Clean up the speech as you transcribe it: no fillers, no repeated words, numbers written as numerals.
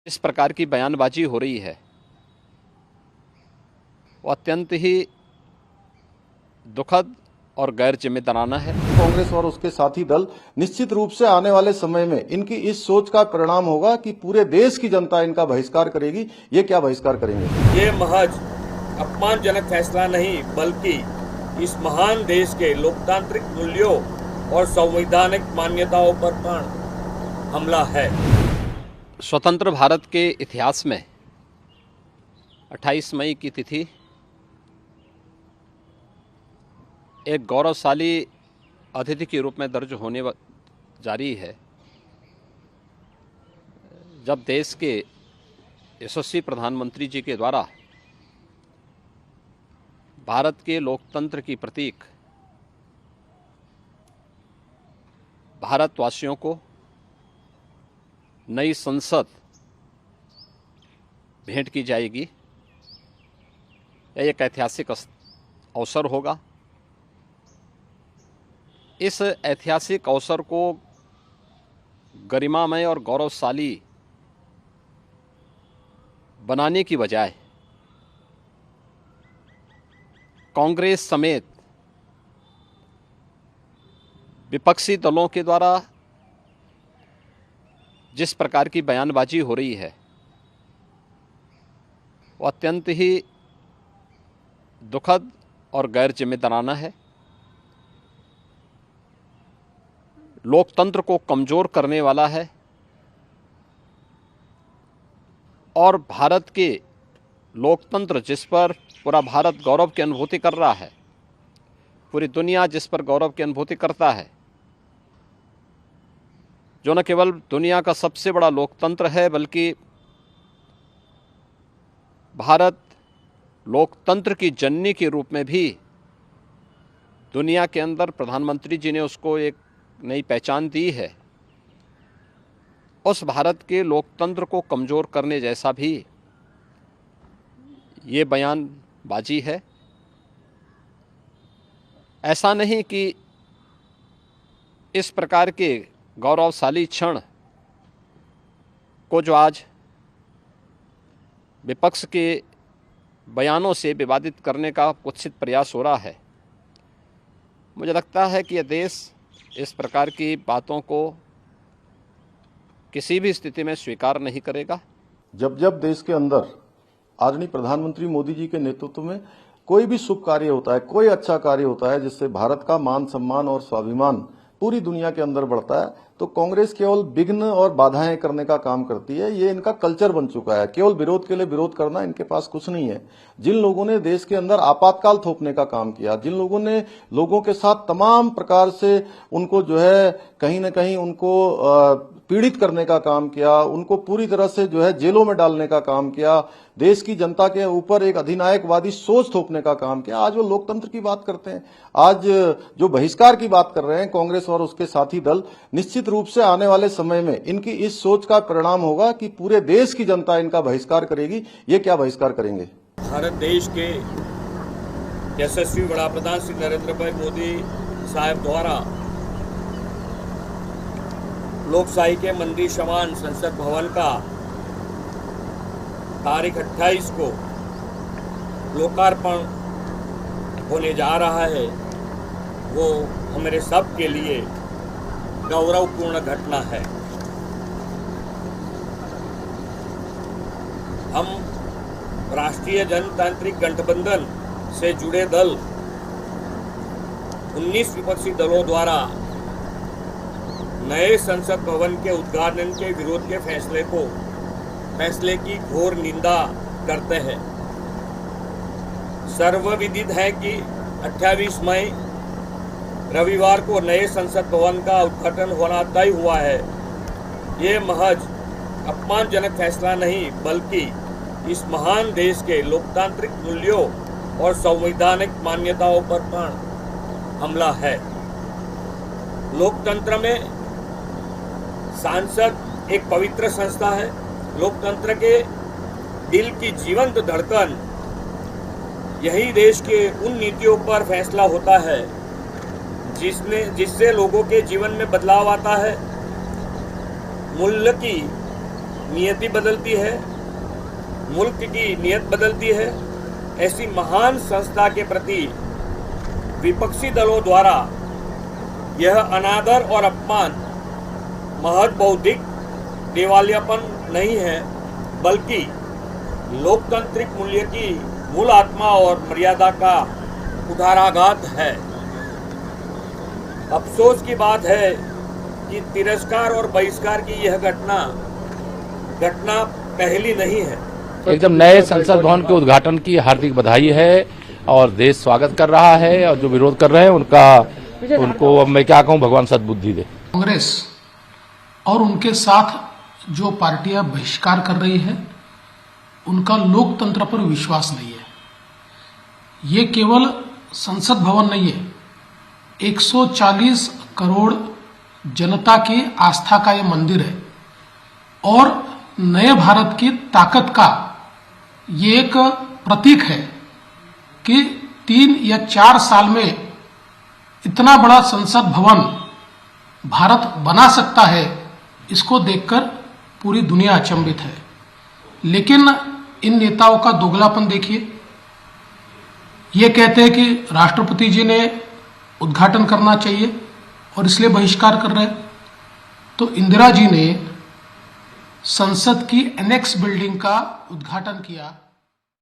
इस प्रकार की बयानबाजी हो रही है वो अत्यंत ही दुखद और गैर जिम्मेदाराना है। कांग्रेस और उसके साथी दल निश्चित रूप से आने वाले समय में इनकी इस सोच का परिणाम होगा कि पूरे देश की जनता इनका बहिष्कार करेगी। ये क्या बहिष्कार करेंगे? ये महज अपमानजनक फैसला नहीं बल्कि इस महान देश के लोकतांत्रिक मूल्यों और संवैधानिक मान्यताओं पर पूर्ण हमला है। स्वतंत्र भारत के इतिहास में 28 मई की तिथि एक गौरवशाली अतिथि के रूप में दर्ज होने जा रही है, जब देश के यशस्वी प्रधानमंत्री जी के द्वारा भारत के लोकतंत्र की प्रतीक भारतवासियों को नई संसद भेंट की जाएगी। यह एक ऐतिहासिक अवसर होगा। इस ऐतिहासिक अवसर को गरिमामय और गौरवशाली बनाने की बजाय कांग्रेस समेत विपक्षी दलों के द्वारा जिस प्रकार की बयानबाजी हो रही है वो अत्यंत ही दुखद और गैर जिम्मेदाराना है। लोकतंत्र को कमज़ोर करने वाला है और भारत के लोकतंत्र जिस पर पूरा भारत गौरव की अनुभूति कर रहा है, पूरी दुनिया जिस पर गौरव की अनुभूति करता है, जो न केवल दुनिया का सबसे बड़ा लोकतंत्र है बल्कि भारत लोकतंत्र की जननी के रूप में भी दुनिया के अंदर प्रधानमंत्री जी ने उसको एक नई पहचान दी है। उस भारत के लोकतंत्र को कमज़ोर करने जैसा भी ये बयानबाजी है। ऐसा नहीं कि इस प्रकार के गौरवशाली क्षण को जो आज विपक्ष के बयानों से विवादित करने का कुत्सित प्रयास हो रहा है, मुझे लगता है कि यह देश इस प्रकार की बातों को किसी भी स्थिति में स्वीकार नहीं करेगा। जब जब देश के अंदर आदरणीय प्रधानमंत्री मोदी जी के नेतृत्व में कोई भी शुभ कार्य होता है, कोई अच्छा कार्य होता है जिससे भारत का मान सम्मान और स्वाभिमान पूरी दुनिया के अंदर बढ़ता है, तो कांग्रेस केवल विघ्न और बाधाएं करने का काम करती है। ये इनका कल्चर बन चुका है। केवल विरोध के लिए विरोध करना इनके पास कुछ नहीं है। जिन लोगों ने देश के अंदर आपातकाल थोपने का काम किया, जिन लोगों ने लोगों के साथ तमाम प्रकार से उनको जो है कहीं न कहीं उनको पीड़ित करने का काम किया, उनको पूरी तरह से जो है जेलों में डालने का काम किया, देश की जनता के ऊपर एक अधिनायकवादी सोच थोपने का काम किया, आज वो लोकतंत्र की बात करते हैं। आज जो बहिष्कार की बात कर रहे हैं कांग्रेस और उसके साथी दल, निश्चित रूप से आने वाले समय में इनकी इस सोच का परिणाम होगा कि पूरे देश की जनता इनका बहिष्कार करेगी। ये क्या बहिष्कार करेंगे? भारत देश के यशस्वी वड़ा प्रधान श्री नरेंद्र भाई मोदी साहब द्वारा लोकशाही के मंदिर समान संसद भवन का तारीख 28 को लोकार्पण होने जा रहा है, वो हमारे सब के लिए गौरवपूर्ण घटना है। हम राष्ट्रीय जनतांत्रिक गठबंधन से जुड़े दल 19 विपक्षी दलों द्वारा नए संसद भवन के उद्घाटन के विरोध के फैसले की घोर निंदा करते हैं। सर्वविदित है कि 28 मई रविवार को नए संसद भवन का उद्घाटन होना तय हुआ है। ये महज अपमानजनक फैसला नहीं बल्कि इस महान देश के लोकतांत्रिक मूल्यों और संवैधानिक मान्यताओं पर पूर्ण हमला है। लोकतंत्र में सांसद एक पवित्र संस्था है। लोकतंत्र के दिल की जीवंत धड़कन यही देश के उन नीतियों पर फैसला होता है जिससे लोगों के जीवन में बदलाव आता है। मूल्य की नियति बदलती है, मुल्क की नीयत बदलती है, ऐसी महान संस्था के प्रति विपक्षी दलों द्वारा यह अनादर और अपमान महज बौद्धिक दिवालियापन नहीं है, बल्कि लोकतांत्रिक मूल्य की मूल आत्मा और मर्यादा का कुठाराघात है। अफसोस की बात है कि तिरस्कार और बहिष्कार की यह घटना पहली नहीं है। एकदम नए संसद भवन के उद्घाटन की हार्दिक बधाई है और देश स्वागत कर रहा है, और जो विरोध कर रहे हैं उनको अब मैं क्या कहूं, भगवान सद्बुद्धि दे। कांग्रेस और उनके साथ जो पार्टियां बहिष्कार कर रही है उनका लोकतंत्र पर विश्वास नहीं है। ये केवल संसद भवन नहीं है, 140 करोड़ जनता की आस्था का ये मंदिर है और नए भारत की ताकत का ये एक प्रतीक है कि 3 या 4 साल में इतना बड़ा संसद भवन भारत बना सकता है। इसको देखकर पूरी दुनिया अचंभित है। लेकिन इन नेताओं का दोगलापन देखिए, ये कहते हैं कि राष्ट्रपति जी ने उद्घाटन करना चाहिए और इसलिए बहिष्कार कर रहे हैं। तो इंदिरा जी ने संसद की एनेक्स बिल्डिंग का उद्घाटन किया।